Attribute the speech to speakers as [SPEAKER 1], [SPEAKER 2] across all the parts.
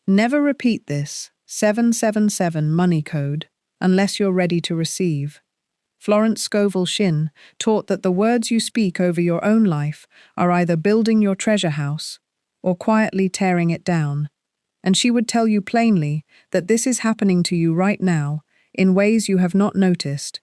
[SPEAKER 1] Never repeat this 777 money code unless you're ready to receive. Florence Scovel Shinn taught that the words you speak over your own life are either building your treasure house or quietly tearing it down. And she would tell you plainly that this is happening to you right now in ways you have not noticed.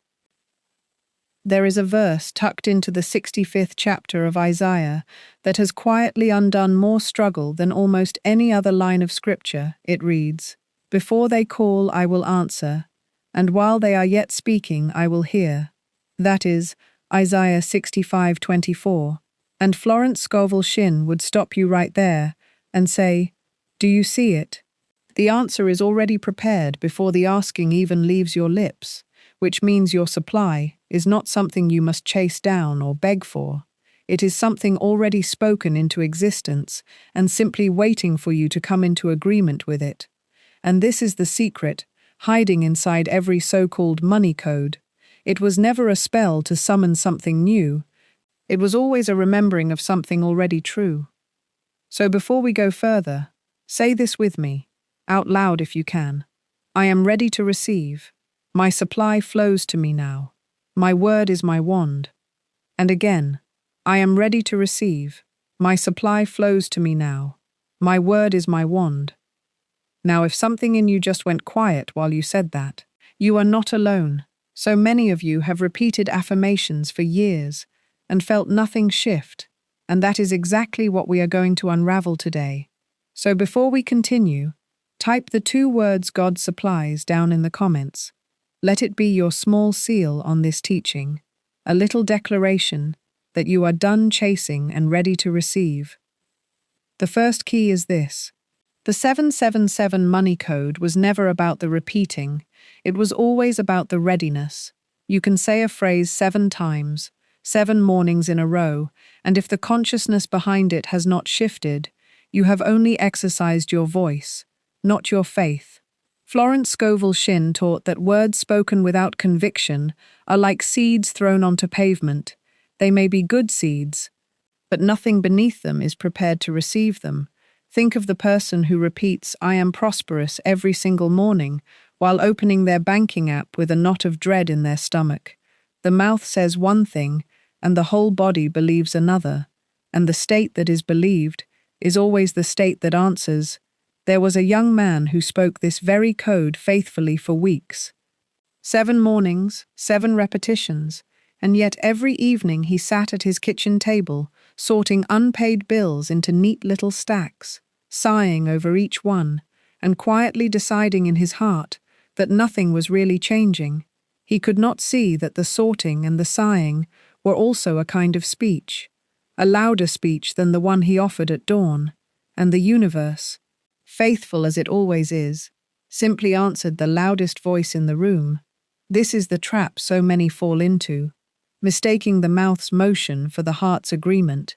[SPEAKER 1] There is a verse tucked into the 65th chapter of Isaiah that has quietly undone more struggle than almost any other line of scripture. It reads, "Before they call, I will answer, and while they are yet speaking, I will hear." That is Isaiah 65:24. And Florence Scovel Shinn would stop you right there and say, "Do you see it?" The answer is already prepared before the asking even leaves your lips, which means your supply is not something you must chase down or beg for. It is something already spoken into existence and simply waiting for you to come into agreement with it. And this is the secret, hiding inside every so-called money code. It was never a spell to summon something new. It was always a remembering of something already true. So before we go further, say this with me, out loud if you can. I am ready to receive. My supply flows to me now. My word is my wand. And again, I am ready to receive. My supply flows to me now. My word is my wand. Now, if something in you just went quiet while you said that, you are not alone. So many of you have repeated affirmations for years and felt nothing shift, and that is exactly what we are going to unravel today. So before we continue, type the 2 words God supplies down in the comments. Let it be your small seal on this teaching, a little declaration that you are done chasing and ready to receive. The first key is this. The 777 money code was never about the repeating, it was always about the readiness. You can say a phrase 7 times, 7 mornings in a row, and if the consciousness behind it has not shifted, you have only exercised your voice, not your faith. Florence Scovel Shinn taught that words spoken without conviction are like seeds thrown onto pavement. They may be good seeds, but nothing beneath them is prepared to receive them. Think of the person who repeats, "I am prosperous" every single morning, while opening their banking app with a knot of dread in their stomach. The mouth says one thing, and the whole body believes another, and the state that is believed is always the state that answers. There was a young man who spoke this very code faithfully for weeks. 7 mornings, 7 repetitions, and yet every evening he sat at his kitchen table, sorting unpaid bills into neat little stacks, sighing over each one, and quietly deciding in his heart that nothing was really changing. He could not see that the sorting and the sighing were also a kind of speech, a louder speech than the one he offered at dawn, and the universe, faithful as it always is, simply answered the loudest voice in the room. This is the trap so many fall into, mistaking the mouth's motion for the heart's agreement,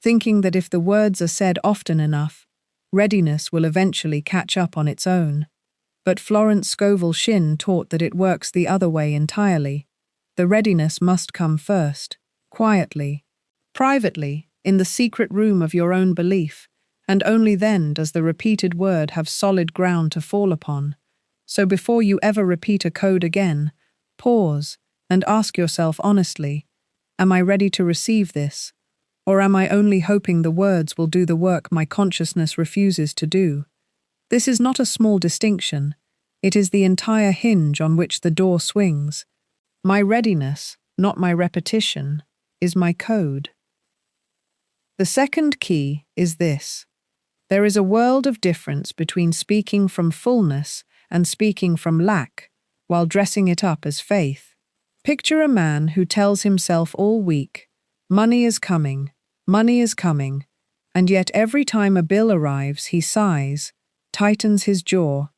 [SPEAKER 1] thinking that if the words are said often enough, readiness will eventually catch up on its own. But Florence Scovel Shinn taught that it works the other way entirely. The readiness must come first, quietly, privately, in the secret room of your own belief, and only then does the repeated word have solid ground to fall upon. So before you ever repeat a code again, pause and ask yourself honestly, am I ready to receive this? Or am I only hoping the words will do the work my consciousness refuses to do? This is not a small distinction. It is the entire hinge on which the door swings. My readiness, not my repetition, is my code. The second key is this. There is a world of difference between speaking from fullness and speaking from lack, while dressing it up as faith. Picture a man who tells himself all week, money is coming, and yet every time a bill arrives he sighs, tightens his jaw,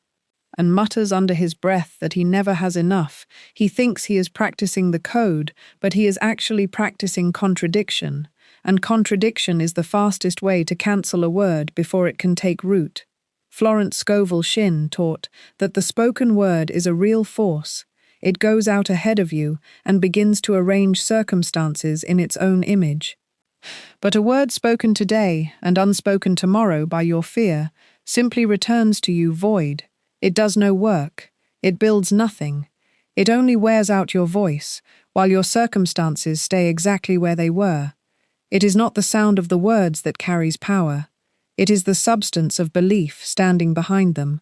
[SPEAKER 1] and mutters under his breath that he never has enough. He thinks he is practicing the code, but he is actually practicing contradiction, and contradiction is the fastest way to cancel a word before it can take root. Florence Scovel Shinn taught that the spoken word is a real force. It goes out ahead of you and begins to arrange circumstances in its own image. But a word spoken today and unspoken tomorrow by your fear simply returns to you void. It does no work. It builds nothing. It only wears out your voice, while your circumstances stay exactly where they were. It is not the sound of the words that carries power. It is the substance of belief standing behind them.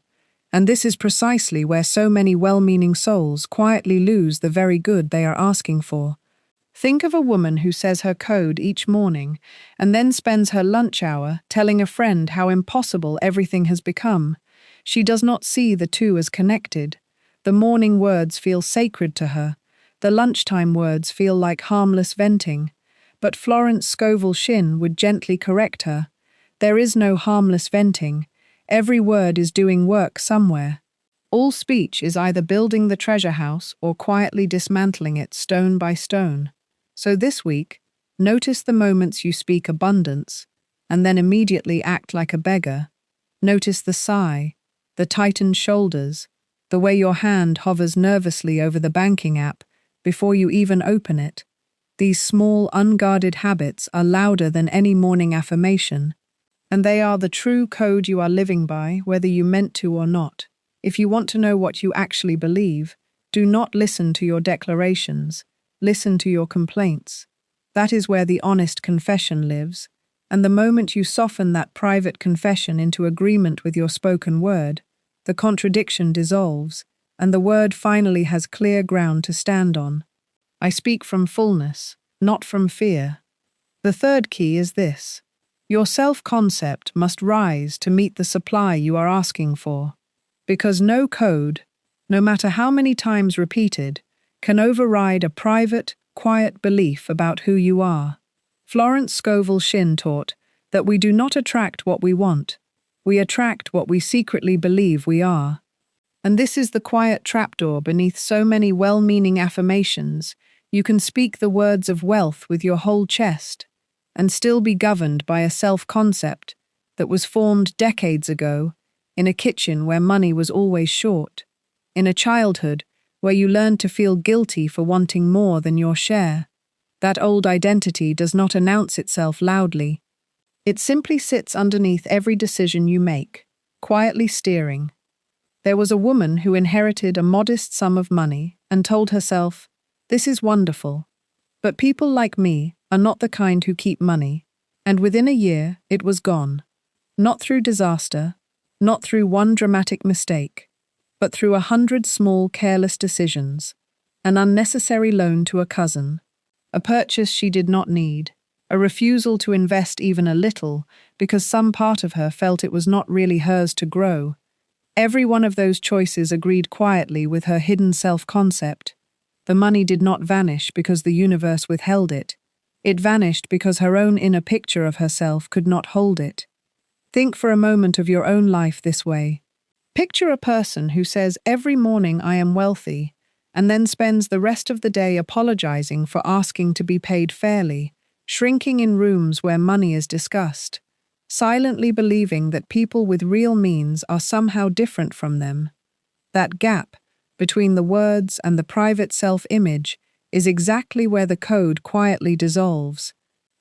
[SPEAKER 1] And this is precisely where so many well-meaning souls quietly lose the very good they are asking for. Think of a woman who says her code each morning and then spends her lunch hour telling a friend how impossible everything has become. She does not see the two as connected. The morning words feel sacred to her. The lunchtime words feel like harmless venting. But Florence Scovel Shinn would gently correct her. There is no harmless venting. Every word is doing work somewhere. All speech is either building the treasure house or quietly dismantling it stone by stone. So this week, notice the moments you speak abundance, and then immediately act like a beggar. Notice the sigh, the tightened shoulders, the way your hand hovers nervously over the banking app before you even open it. These small, unguarded habits are louder than any morning affirmation, and they are the true code you are living by, whether you meant to or not. If you want to know what you actually believe, do not listen to your declarations. Listen to your complaints. That is where the honest confession lives, and the moment you soften that private confession into agreement with your spoken word, the contradiction dissolves, and the word finally has clear ground to stand on. I speak from fullness, not from fear. The third key is this. Your self-concept must rise to meet the supply you are asking for, because no code, no matter how many times repeated, can override a private, quiet belief about who you are. Florence Scovel Shinn taught that we do not attract what we want, we attract what we secretly believe we are. And this is the quiet trapdoor beneath so many well-meaning affirmations. You can speak the words of wealth with your whole chest, and still be governed by a self-concept that was formed decades ago in a kitchen where money was always short, in a childhood where you learned to feel guilty for wanting more than your share. That old identity does not announce itself loudly. It simply sits underneath every decision you make, quietly steering. There was a woman who inherited a modest sum of money and told herself, "This is wonderful, but people like me are not the kind who keep money," and within a year it was gone. Not through disaster, not through one dramatic mistake, but through 100 small, careless decisions, an unnecessary loan to a cousin, a purchase she did not need, a refusal to invest even a little because some part of her felt it was not really hers to grow. Every one of those choices agreed quietly with her hidden self-concept. The money did not vanish because the universe withheld it. It vanished because her own inner picture of herself could not hold it. Think for a moment of your own life this way. Picture a person who says every morning I am wealthy, and then spends the rest of the day apologizing for asking to be paid fairly, shrinking in rooms where money is discussed, silently believing that people with real means are somehow different from them. That gap between the words and the private self-image is exactly where the code quietly dissolves.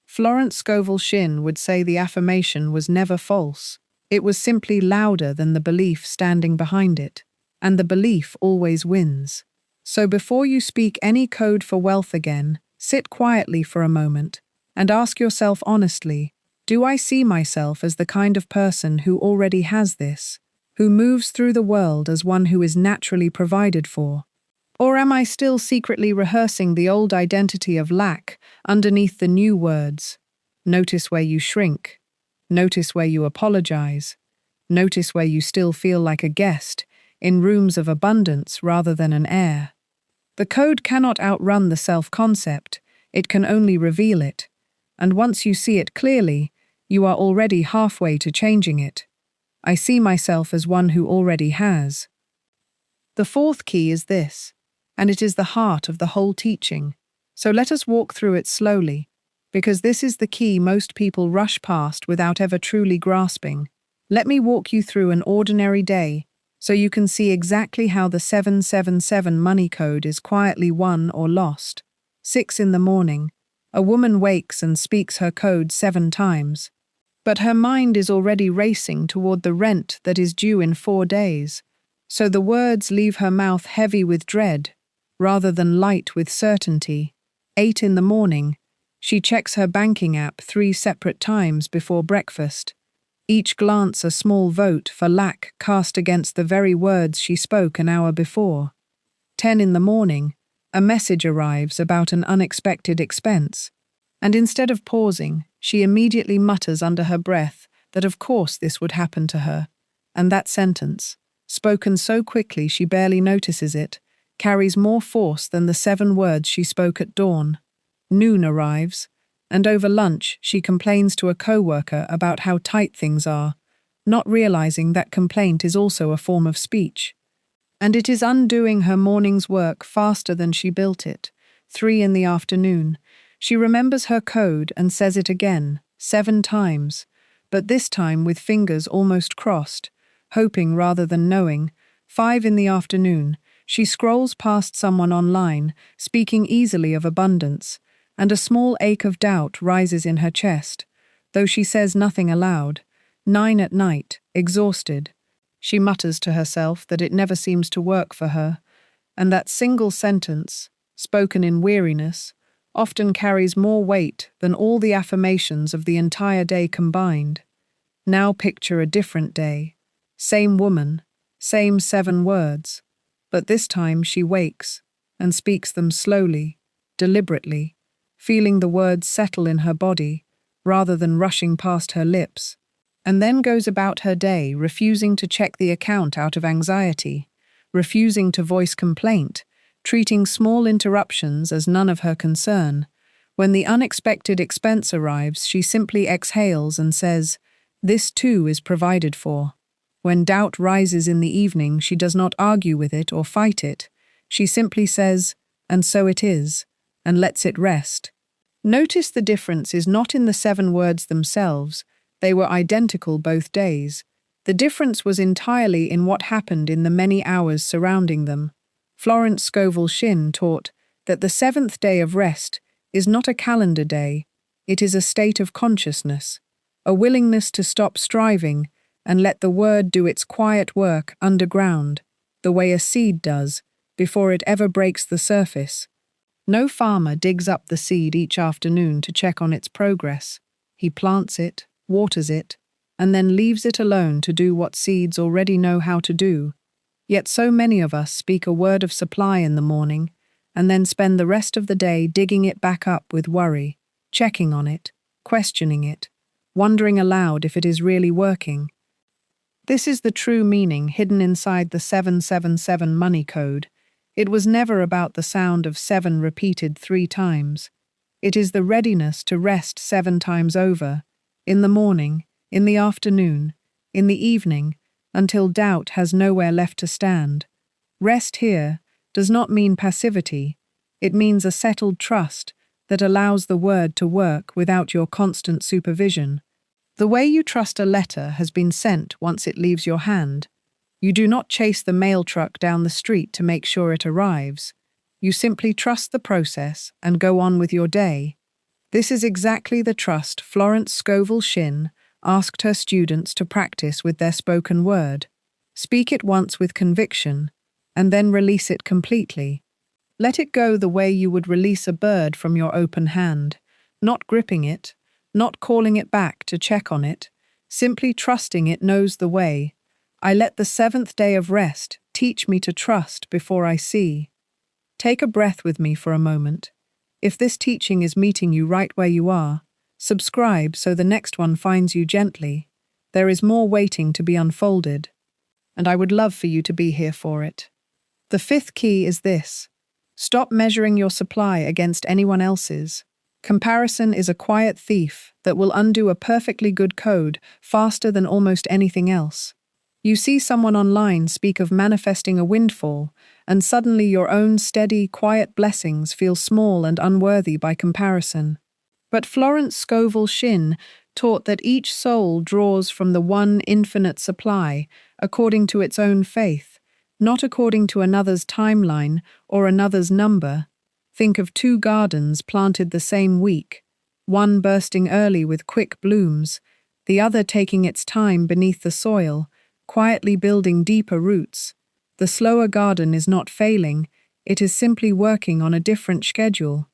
[SPEAKER 1] Florence Scovel Shinn would say the affirmation was never false. It was simply louder than the belief standing behind it, and the belief always wins. So before you speak any code for wealth again, sit quietly for a moment and ask yourself honestly, do I see myself as the kind of person who already has this, who moves through the world as one who is naturally provided for? Or am I still secretly rehearsing the old identity of lack underneath the new words? Notice where you shrink. Notice where you apologize. Notice where you still feel like a guest in rooms of abundance rather than an heir. The code cannot outrun the self-concept, it can only reveal it. And once you see it clearly, you are already halfway to changing it. I see myself as one who already has. The fourth key is this, and it is the heart of the whole teaching. So let us walk through it slowly, because this is the key most people rush past without ever truly grasping. Let me walk you through an ordinary day, so you can see exactly how the 777 money code is quietly won or lost. 6 in the morning. A woman wakes and speaks her code 7 times. But her mind is already racing toward the rent that is due in 4 days, so the words leave her mouth heavy with dread, rather than light with certainty. 8 in the morning, she checks her banking app 3 separate times before breakfast, each glance a small vote for lack cast against the very words she spoke an hour before. 10 in the morning, a message arrives about an unexpected expense, and instead of pausing, she immediately mutters under her breath that of course this would happen to her, and that sentence, spoken so quickly she barely notices it, carries more force than the 7 words she spoke at dawn. Noon arrives, and over lunch she complains to a co-worker about how tight things are, not realizing that complaint is also a form of speech. And it is undoing her morning's work faster than she built it. 3 in the afternoon, she remembers her code and says it again, 7 times, but this time with fingers almost crossed, hoping rather than knowing. 5 in the afternoon, she scrolls past someone online, speaking easily of abundance, and a small ache of doubt rises in her chest, though she says nothing aloud. 9 at night, exhausted, she mutters to herself that it never seems to work for her, and that single sentence, spoken in weariness, often carries more weight than all the affirmations of the entire day combined. Now picture a different day. Same woman, same 7 words, but this time she wakes and speaks them slowly, deliberately, feeling the words settle in her body rather than rushing past her lips, and then goes about her day refusing to check the account out of anxiety, refusing to voice complaint, treating small interruptions as none of her concern. When the unexpected expense arrives, she simply exhales and says, "This too is provided for." When doubt rises in the evening, she does not argue with it or fight it. She simply says, "And so it is," and lets it rest. Notice the difference is not in the 7 words themselves. They were identical both days. The difference was entirely in what happened in the many hours surrounding them. Florence Scovel Shinn taught that the 7th day of rest is not a calendar day, it is a state of consciousness, a willingness to stop striving and let the word do its quiet work underground, the way a seed does, before it ever breaks the surface. No farmer digs up the seed each afternoon to check on its progress. He plants it, waters it, and then leaves it alone to do what seeds already know how to do. Yet so many of us speak a word of supply in the morning, and then spend the rest of the day digging it back up with worry, checking on it, questioning it, wondering aloud if it is really working. This is the true meaning hidden inside the 777 money code. It was never about the sound of 7 repeated 3 times. It is the readiness to rest 7 times over, in the morning, in the afternoon, in the evening, until doubt has nowhere left to stand. Rest here does not mean passivity. It means a settled trust that allows the word to work without your constant supervision. The way you trust a letter has been sent once it leaves your hand. You do not chase the mail truck down the street to make sure it arrives. You simply trust the process and go on with your day. This is exactly the trust Florence Scovel Shinn asked her students to practice with their spoken word. Speak it once with conviction, and then release it completely. Let it go the way you would release a bird from your open hand, not gripping it, not calling it back to check on it, simply trusting it knows the way. I let the 7th day of rest teach me to trust before I see. Take a breath with me for a moment. If this teaching is meeting you right where you are, subscribe so the next one finds you gently. There is more waiting to be unfolded, and I would love for you to be here for it. The 5th key is this: stop measuring your supply against anyone else's. Comparison is a quiet thief that will undo a perfectly good code faster than almost anything else. You see someone online speak of manifesting a windfall, and suddenly your own steady, quiet blessings feel small and unworthy by comparison. But Florence Scovel Shinn taught that each soul draws from the one infinite supply according to its own faith, not according to another's timeline or another's number. Think of 2 gardens planted the same week, one bursting early with quick blooms, the other taking its time beneath the soil, quietly building deeper roots. The slower garden is not failing, it is simply working on a different schedule.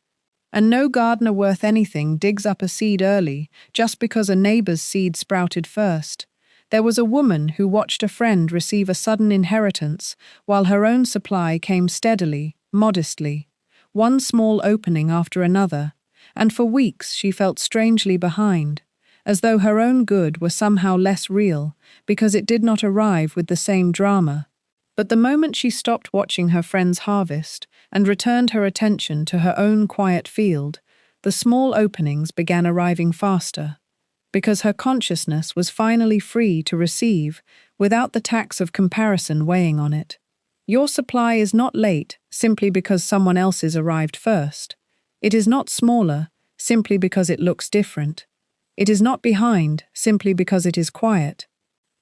[SPEAKER 1] And no gardener worth anything digs up a seed early just because a neighbor's seed sprouted first. There was a woman who watched a friend receive a sudden inheritance while her own supply came steadily, modestly, one small opening after another, and for weeks she felt strangely behind, as though her own good were somehow less real because it did not arrive with the same drama. But the moment she stopped watching her friend's harvest and returned her attention to her own quiet field, the small openings began arriving faster, because her consciousness was finally free to receive without the tax of comparison weighing on it. Your supply is not late simply because someone else's arrived first. It is not smaller simply because it looks different. It is not behind simply because it is quiet.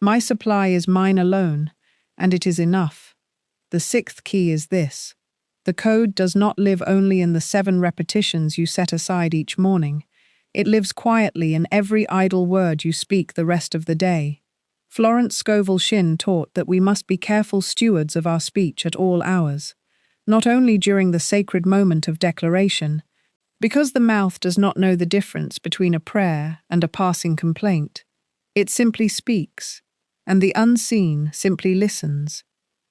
[SPEAKER 1] My supply is mine alone, and it is enough. The sixth key is this. The code does not live only in the 7 repetitions you set aside each morning. It lives quietly in every idle word you speak the rest of the day. Florence Scovel Shinn taught that we must be careful stewards of our speech at all hours, not only during the sacred moment of declaration, because the mouth does not know the difference between a prayer and a passing complaint. It simply speaks, and the unseen simply listens,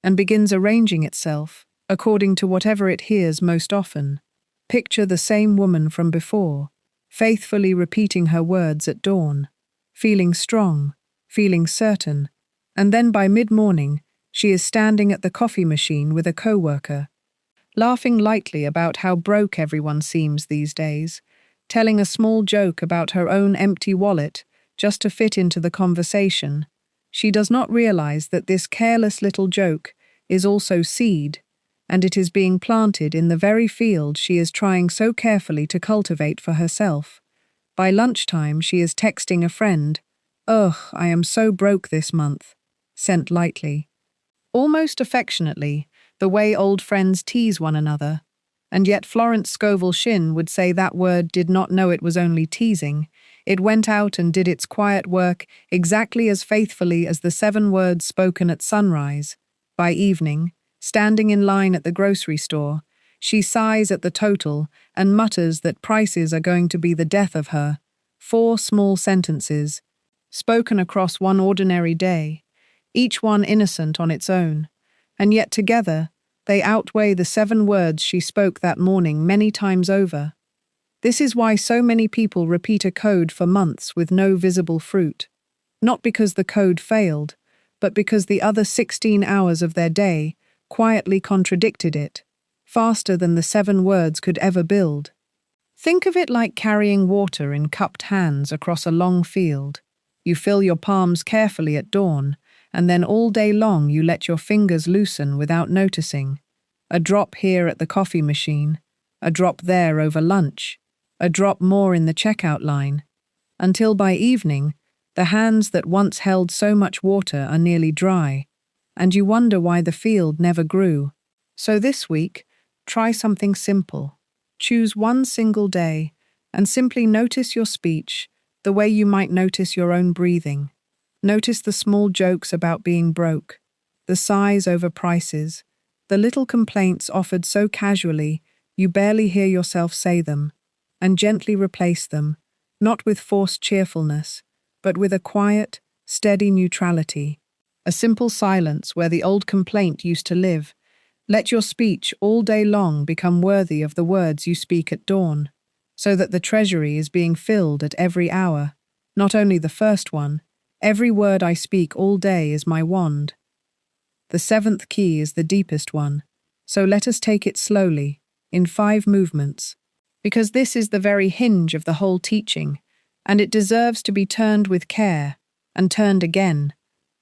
[SPEAKER 1] and begins arranging itself according to whatever it hears most often. Picture the same woman from before, faithfully repeating her words at dawn, feeling strong, feeling certain, and then by mid-morning she is standing at the coffee machine with a co-worker, laughing lightly about how broke everyone seems these days, telling a small joke about her own empty wallet just to fit into the conversation. She does not realize that this careless little joke is also seed, and it is being planted in the very field she is trying so carefully to cultivate for herself. By lunchtime, she is texting a friend, "Ugh, I am so broke this month," sent lightly, almost affectionately, the way old friends tease one another. And yet Florence Scovel Shinn would say that word did not know it was only teasing. It went out and did its quiet work exactly as faithfully as the 7 words spoken at sunrise. By evening, standing in line at the grocery store, she sighs at the total and mutters that prices are going to be the death of her. 4 small sentences, spoken across one ordinary day, each one innocent on its own, and yet together they outweigh the 7 words she spoke that morning many times over. This is why so many people repeat a code for months with no visible fruit. Not because the code failed, but because the other 16 hours of their day quietly contradicted it, faster than the 7 words could ever build. Think of it like carrying water in cupped hands across a long field. You fill your palms carefully at dawn, and then all day long you let your fingers loosen without noticing. A drop here at the coffee machine, a drop there over lunch, a drop more in the checkout line, until by evening, the hands that once held so much water are nearly dry, and you wonder why the field never grew. So this week, try something simple. Choose one single day and simply notice your speech the way you might notice your own breathing. Notice the small jokes about being broke, the sighs over prices, the little complaints offered so casually you barely hear yourself say them, and gently replace them, not with forced cheerfulness, but with a quiet, steady neutrality, a simple silence where the old complaint used to live. Let your speech all day long become worthy of the words you speak at dawn, so that the treasury is being filled at every hour, not only the first one. Every word I speak all day is my wand. The 7th key is the deepest one, so let us take it slowly, in 5 movements, because this is the very hinge of the whole teaching, and it deserves to be turned with care, and turned again,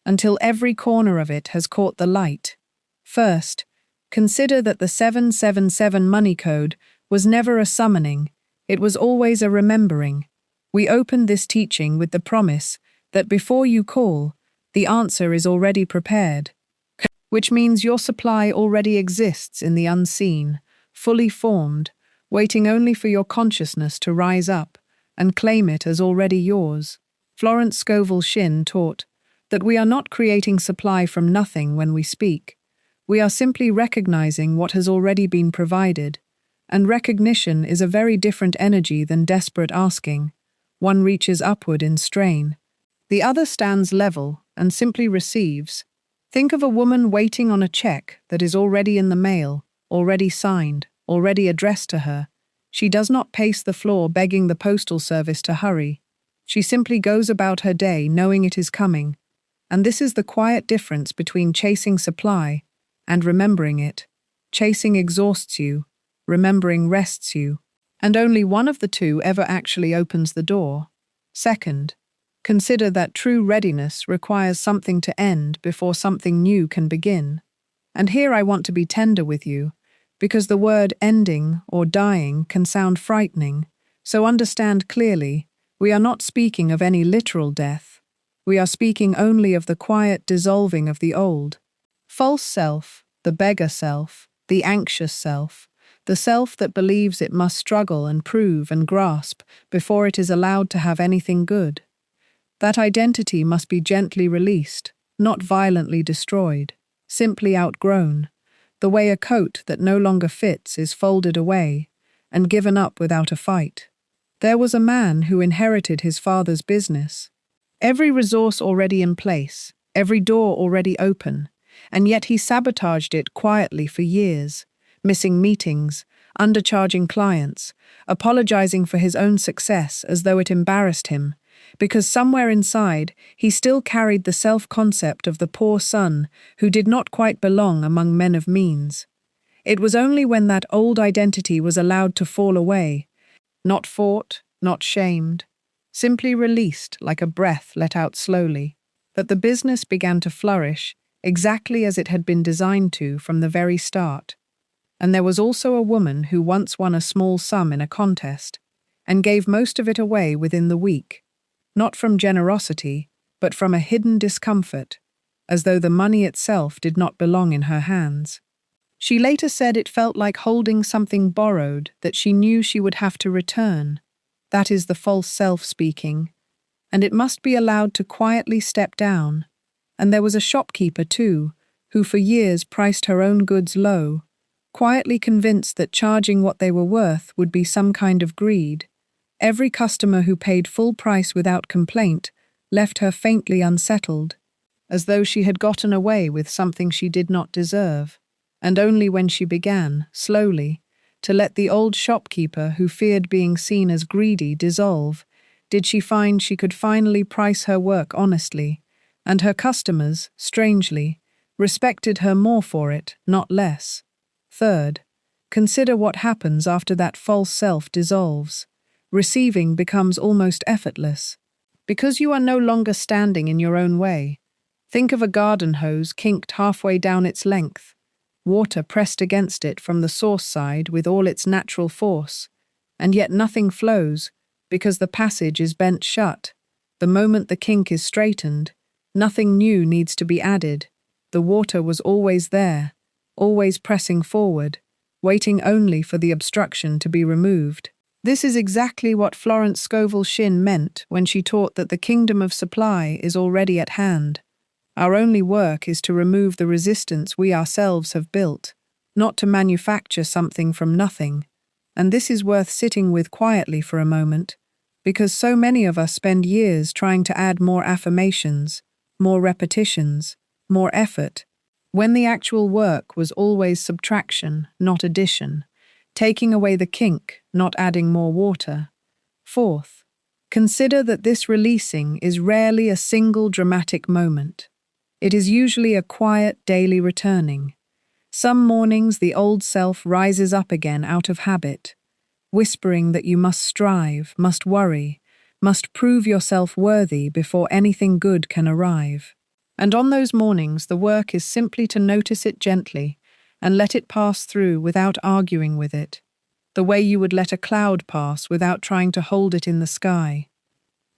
[SPEAKER 1] until every corner of it has caught the light. First, consider that the 777 money code was never a summoning, it was always a remembering. We opened this teaching with the promise that before you call, the answer is already prepared, which means your supply already exists in the unseen, fully formed, waiting only for your consciousness to rise up and claim it as already yours. Florence Scovel Shinn taught that we are not creating supply from nothing when we speak. We are simply recognizing what has already been provided, and recognition is a very different energy than desperate asking. One reaches upward in strain. The other stands level and simply receives. Think of a woman waiting on a check that is already in the mail, already signed, already addressed to her. She does not pace the floor begging the postal service to hurry. She simply goes about her day knowing it is coming. And this is the quiet difference between chasing supply and remembering it. Chasing exhausts you, remembering rests you, and only one of the two ever actually opens the door. Second, consider that true readiness requires something to end before something new can begin. And here I want to be tender with you, because the word ending or dying can sound frightening, so understand clearly, we are not speaking of any literal death. We are speaking only of the quiet dissolving of the old. False self, the beggar self, the anxious self, the self that believes it must struggle and prove and grasp before it is allowed to have anything good. That identity must be gently released, not violently destroyed, simply outgrown, the way a coat that no longer fits is folded away and given up without a fight. There was a man who inherited his father's business. Every resource already in place, every door already open, and yet he sabotaged it quietly for years, missing meetings, undercharging clients, apologizing for his own success as though it embarrassed him, because somewhere inside he still carried the self-concept of the poor son who did not quite belong among men of means. It was only when that old identity was allowed to fall away, not fought, not shamed, simply released like a breath let out slowly, that the business began to flourish exactly as it had been designed to from the very start. And there was also a woman who once won a small sum in a contest and gave most of it away within the week, not from generosity, but from a hidden discomfort, as though the money itself did not belong in her hands. She later said it felt like holding something borrowed that she knew she would have to return. That is the false self speaking, and it must be allowed to quietly step down. And there was a shopkeeper, too, who for years priced her own goods low, quietly convinced that charging what they were worth would be some kind of greed. Every customer who paid full price without complaint left her faintly unsettled, as though she had gotten away with something she did not deserve. And only when she began, slowly, to let the old shopkeeper who feared being seen as greedy dissolve, did she find she could finally price her work honestly, and her customers, strangely, respected her more for it, not less. Third, consider what happens after that false self dissolves. Receiving becomes almost effortless. Because you are no longer standing in your own way. Think of a garden hose kinked halfway down its length, water pressed against it from the source side with all its natural force, and yet nothing flows because the passage is bent shut. The moment the kink is straightened, nothing new needs to be added. The water was always there, always pressing forward, waiting only for the obstruction to be removed. This is exactly what Florence Scovel Shinn meant when she taught that the kingdom of supply is already at hand. Our only work is to remove the resistance we ourselves have built, not to manufacture something from nothing. And this is worth sitting with quietly for a moment, because so many of us spend years trying to add more affirmations, more repetitions, more effort, when the actual work was always subtraction, not addition, taking away the kink, not adding more water. Fourth, consider that this releasing is rarely a single dramatic moment. It is usually a quiet daily returning. Some mornings the old self rises up again out of habit, whispering that you must strive, must worry, must prove yourself worthy before anything good can arrive. And on those mornings the work is simply to notice it gently and let it pass through without arguing with it, the way you would let a cloud pass without trying to hold it in the sky.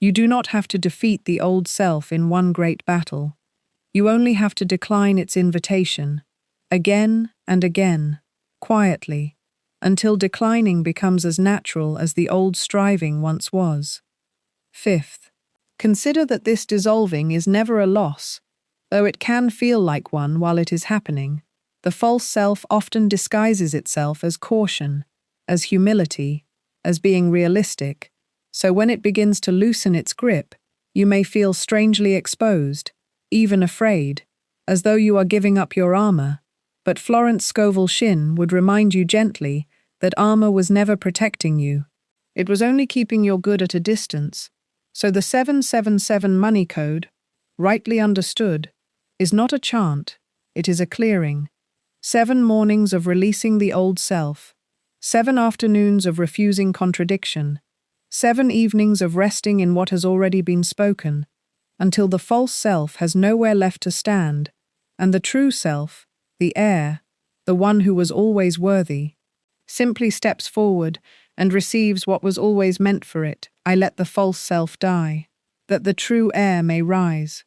[SPEAKER 1] You do not have to defeat the old self in one great battle. You only have to decline its invitation, again and again, quietly, until declining becomes as natural as the old striving once was. Fifth, Consider that this dissolving is never a loss, though it can feel like one while it is happening. The false self often disguises itself as caution, as humility, as being realistic, so when it begins to loosen its grip, you may feel strangely exposed, even afraid, as though you are giving up your armor. But Florence Scovel Shinn would remind you gently that armor was never protecting you. It was only keeping your good at a distance. So the 777 money code, rightly understood, is not a chant, it is a clearing. 7 mornings of releasing the old self, 7 afternoons of refusing contradiction, 7 evenings of resting in what has already been spoken, until the false self has nowhere left to stand, and the true self, the heir, the one who was always worthy, simply steps forward and receives what was always meant for it. I let the false self die, that the true heir may rise.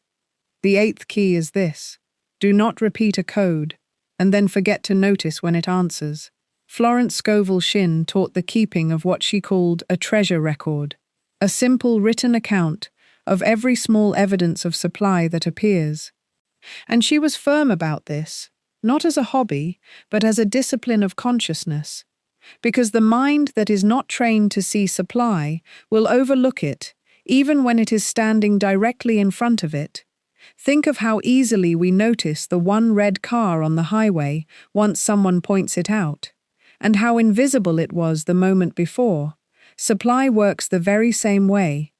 [SPEAKER 1] The 8th key is this: do not repeat a code, and then forget to notice when it answers. Florence Scovel Shinn taught the keeping of what she called a treasure record, a simple written account of every small evidence of supply that appears. And she was firm about this, not as a hobby, but as a discipline of consciousness. Because the mind that is not trained to see supply will overlook it, even when it is standing directly in front of it. Think of how easily we notice the one red car on the highway once someone points it out, and how invisible it was the moment before. Supply works the very same way.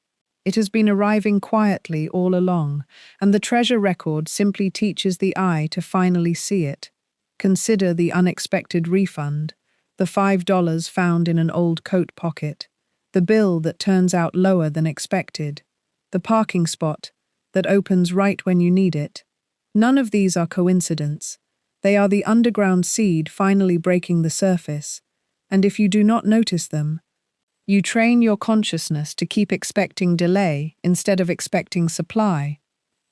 [SPEAKER 1] It has been arriving quietly all along, and the treasure record simply teaches the eye to finally see it. Consider the unexpected refund, the $5 found in an old coat pocket, the bill that turns out lower than expected, the parking spot that opens right when you need it. None of these are coincidence. They are the underground seed finally breaking the surface, and if you do not notice them, you train your consciousness to keep expecting delay instead of expecting supply.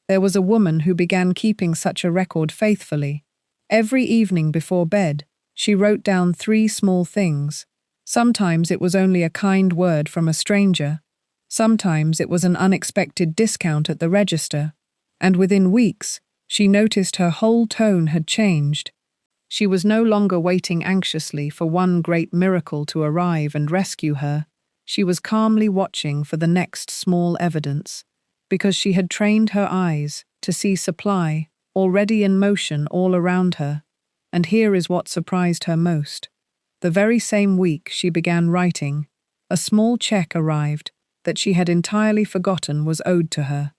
[SPEAKER 1] There was a woman who began keeping such a record faithfully. Every evening before bed, she wrote down 3 small things. Sometimes it was only a kind word from a stranger. Sometimes it was an unexpected discount at the register. And within weeks, she noticed her whole tone had changed. She was no longer waiting anxiously for one great miracle to arrive and rescue her. She was calmly watching for the next small evidence, because she had trained her eyes to see supply already in motion all around her. And here is what surprised her most. The very same week she began writing, a small check arrived that she had entirely forgotten was owed to her.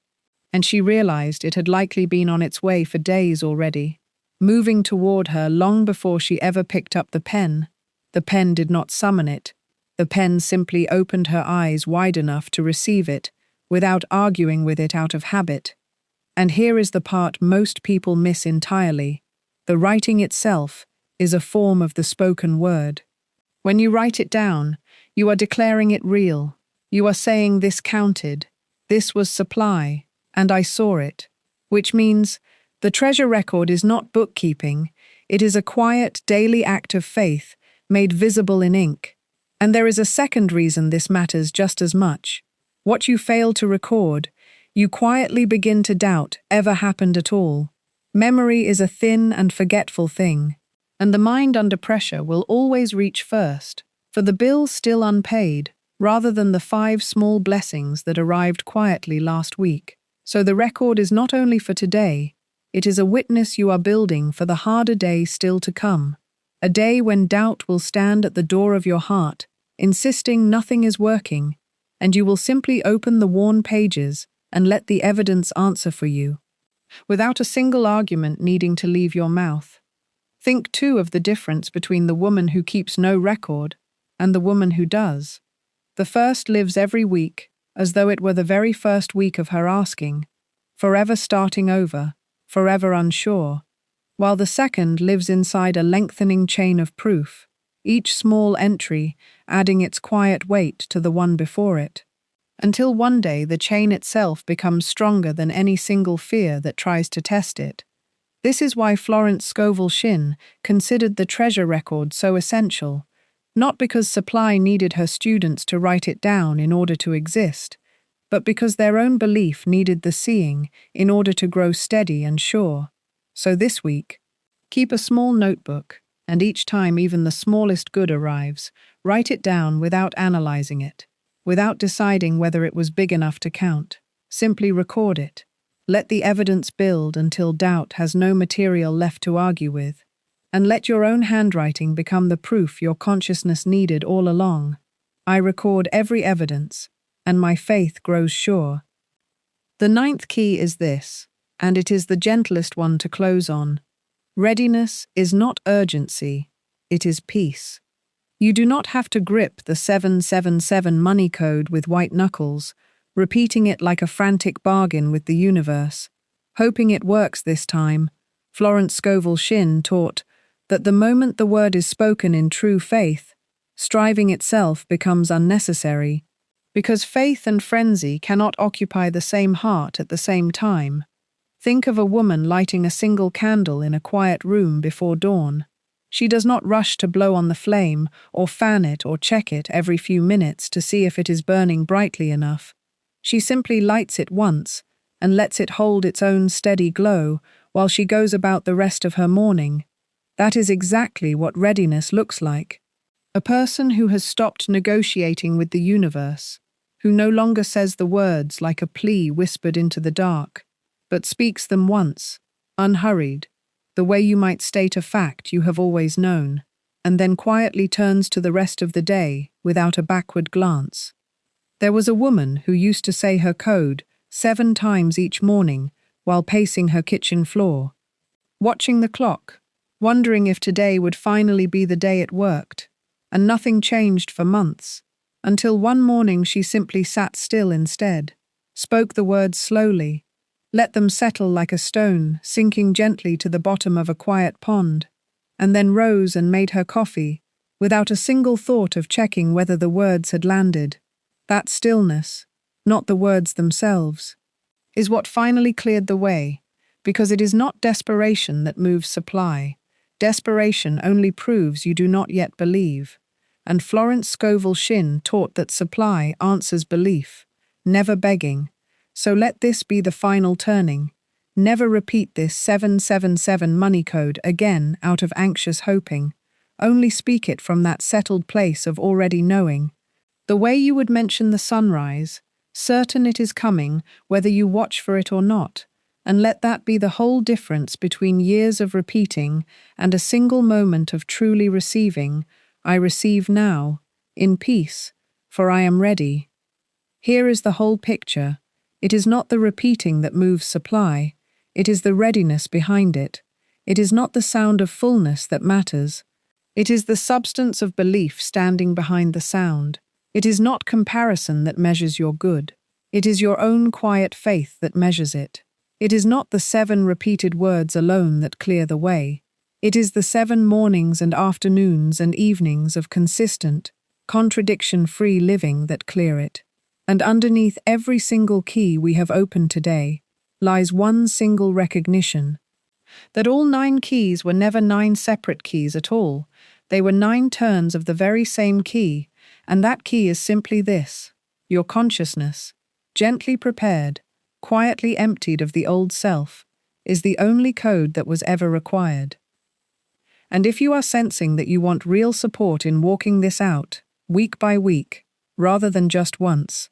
[SPEAKER 1] And she realized it had likely been on its way for days already, moving toward her long before she ever picked up the pen. The pen did not summon it. The pen simply opened her eyes wide enough to receive it, without arguing with it out of habit. And here is the part most people miss entirely. The writing itself is a form of the spoken word. When you write it down, you are declaring it real. You are saying this counted, this was supply, and I saw it. Which means the treasure record is not bookkeeping, it is a quiet daily act of faith made visible in ink. And there is a second reason this matters just as much. What you fail to record, you quietly begin to doubt ever happened at all. Memory is a thin and forgetful thing, and the mind under pressure will always reach first for the bill still unpaid, rather than the 5 small blessings that arrived quietly last week. So the record is not only for today, it is a witness you are building for the harder day still to come. A day when doubt will stand at the door of your heart, insisting nothing is working, and you will simply open the worn pages and let the evidence answer for you, without a single argument needing to leave your mouth. Think too of the difference between the woman who keeps no record and the woman who does. The first lives every week as though it were the very first week of her asking, forever starting over, forever unsure, while the second lives inside a lengthening chain of proof, each small entry adding its quiet weight to the one before it, until one day the chain itself becomes stronger than any single fear that tries to test it. This is why Florence Scovel Shinn considered the treasure record so essential, not because supply needed her students to write it down in order to exist, but because their own belief needed the seeing in order to grow steady and sure. So this week, keep a small notebook, and each time even the smallest good arrives, write it down without analyzing it, without deciding whether it was big enough to count. Simply record it. Let the evidence build until doubt has no material left to argue with, and let your own handwriting become the proof your consciousness needed all along. I record every evidence, and my faith grows sure. The ninth key is this, and it is the gentlest one to close on. Readiness is not urgency, it is peace. You do not have to grip the 777 money code with white knuckles, repeating it like a frantic bargain with the universe, hoping it works this time. Florence Scovel Shinn taught that the moment the word is spoken in true faith, striving itself becomes unnecessary, because faith and frenzy cannot occupy the same heart at the same time. Think of a woman lighting a single candle in a quiet room before dawn. She does not rush to blow on the flame, or fan it or check it every few minutes to see if it is burning brightly enough. She simply lights it once and lets it hold its own steady glow while she goes about the rest of her morning. That is exactly what readiness looks like. A person who has stopped negotiating with the universe, who no longer says the words like a plea whispered into the dark, but speaks them once, unhurried, the way you might state a fact you have always known, and then quietly turns to the rest of the day without a backward glance. There was a woman who used to say her code 7 times each morning while pacing her kitchen floor, watching the clock, wondering if today would finally be the day it worked, and nothing changed for months, until one morning she simply sat still instead, spoke the words slowly, let them settle like a stone sinking gently to the bottom of a quiet pond, and then rose and made her coffee, without a single thought of checking whether the words had landed. That stillness, not the words themselves, is what finally cleared the way, because it is not desperation that moves supply. Desperation only proves you do not yet believe, and Florence Scovel Shinn taught that supply answers belief, never begging. So let this be the final turning. Never repeat this 777 money code again out of anxious hoping. Only speak it from that settled place of already knowing. The way you would mention the sunrise, certain it is coming whether you watch for it or not, and let that be the whole difference between years of repeating and a single moment of truly receiving. I receive now, in peace, for I am ready. Here is the whole picture. It is not the repeating that moves supply, it is the readiness behind it. It is not the sound of fullness that matters. It is the substance of belief standing behind the sound. It is not comparison that measures your good. It is your own quiet faith that measures it. It is not the 7 repeated words alone that clear the way. It is the 7 mornings and afternoons and evenings of consistent, contradiction-free living that clear it. And underneath every single key we have opened today lies one single recognition, that all 9 keys were never 9 separate keys at all. They were 9 turns of the very same key, and that key is simply this: your consciousness, gently prepared, quietly emptied of the old self, is the only code that was ever required. And if you are sensing that you want real support in walking this out, week by week, rather than just once,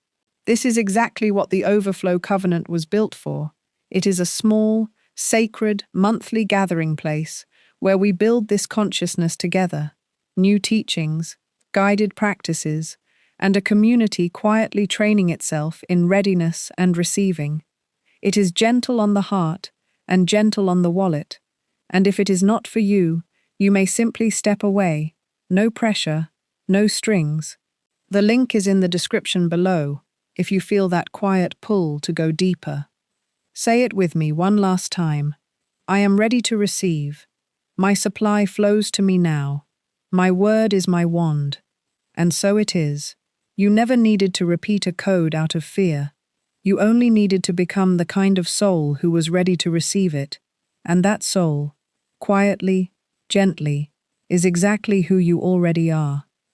[SPEAKER 1] this is exactly what the Overflow Covenant was built for. It is a small, sacred, monthly gathering place where we build this consciousness together, new teachings, guided practices, and a community quietly training itself in readiness and receiving. It is gentle on the heart and gentle on the wallet, and if it is not for you, you may simply step away. No pressure, no strings. The link is in the description below if you feel that quiet pull to go deeper. Say it with me one last time. I am ready to receive. My supply flows to me now. My word is my wand. And so it is. You never needed to repeat a code out of fear. You only needed to become the kind of soul who was ready to receive it. And that soul, quietly, gently, is exactly who you already are.